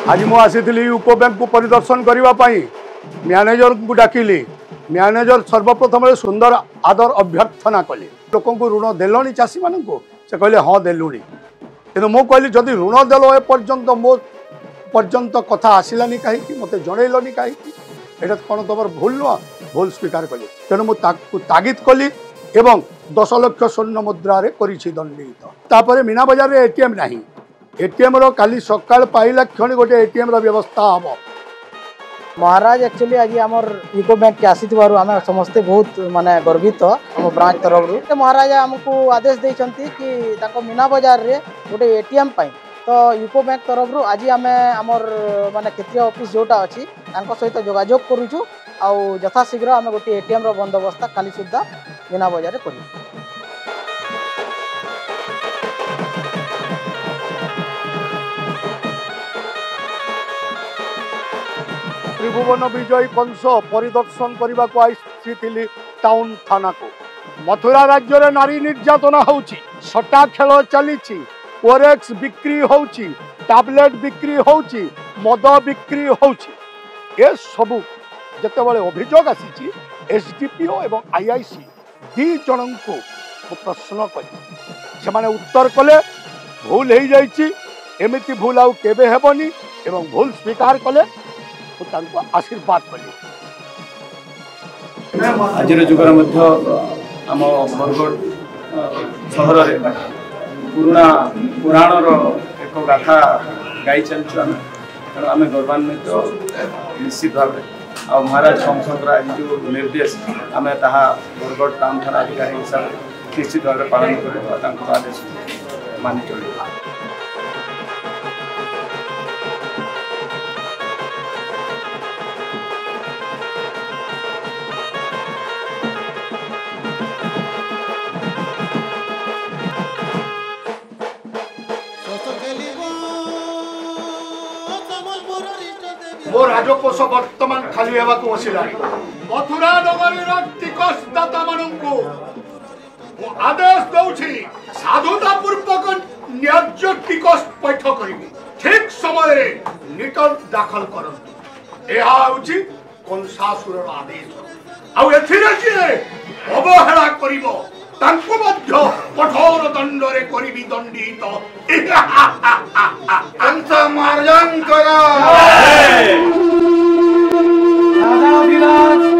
आज मु आसी यूको बैंक को परिदर्शन करने मैनेजर को डाकिली। मैनेजर सर्वप्रथम सुंदर आदर अभ्यर्थना कले लोक ऋण देलनी चाषी मान से कहले हाँ देलुणी कि मु कहली जदि ऋण देल ए पर्यंत मो पर्यंत कथा आसलानी कहीं मत जनइलनी कहीं एटा कौन तुम भूल नुह भूल स्वीकार कली तेणु मुझे तागिद कली एवं 10 लाख स्वर्ण मुद्रा दंडित तापर मीना बजार रे एटीएम नहीं एटीएम रो काली सकाळ पाइला क्षण गोटे एटीएम रो व्यवस्था हम महाराज एक्चुअली आज आमर यूको बैंक के आसी आम समस्ते बहुत माने गर्वित आम ब्रांच तरफ महाराज आमको आदेश देइछंती कि मीना बाजार रे गोटे एटीएम पाई तो यूको बैंक तरफ आज आम आमर माने क्षेत्रीय ऑफिस जोटा अच्छी सहित जोगाजोग करूँ आउ यथाशीघ्र आम गोटे एटीएम रो बंदोबस्त काली सुधा मीना बाजार रे करूँ। त्रिभुवन विजय कंस परिदर्शन करने को आई टाउन थाना को मथुरा राज्य रे नारी निर्यातना होउची सट्टा खेल चली ओरेक्स बिक्री होउची टैबलेट बिक्री होउची मद बिक्री होउची ए सबू जेतेबेले अभियोग आसी एसडीपीओ एवं आईआईसी दी जन को प्रश्न कले से माने उत्तर कले भूल हो जाइए एमती भूल आउ केबे हेबनी एवं भूल स्वीकार कले आशीर्वाद कले। आज जुगर आम बरगढ़ सहर पुराणा पुराण एक गाथा गाई चलु आम तेणु आम गौरवान्वित निश्चित भाव आ महाराज कंसर आज जो निर्देश आम बरगढ़ टाउन थाना अधिकारी हिसाब से निश्चित भाव पालन कर आदेश मानि चल। मो राजकोष वर्तमान खाली होगा बसला मथुरा नगर टिकसदाता मानू आदेश दौची साधुता पूर्वक न्याय्य टिकस पैठ करी ठीक समय रिटर्न दाखल करंतु यह होची कंसासुर आदेश आउ एथिरे जे अवहेला करिवो तांको मध्य कठोर दंड रे करिबी दंडित कंस मार्जन करा राजा विराज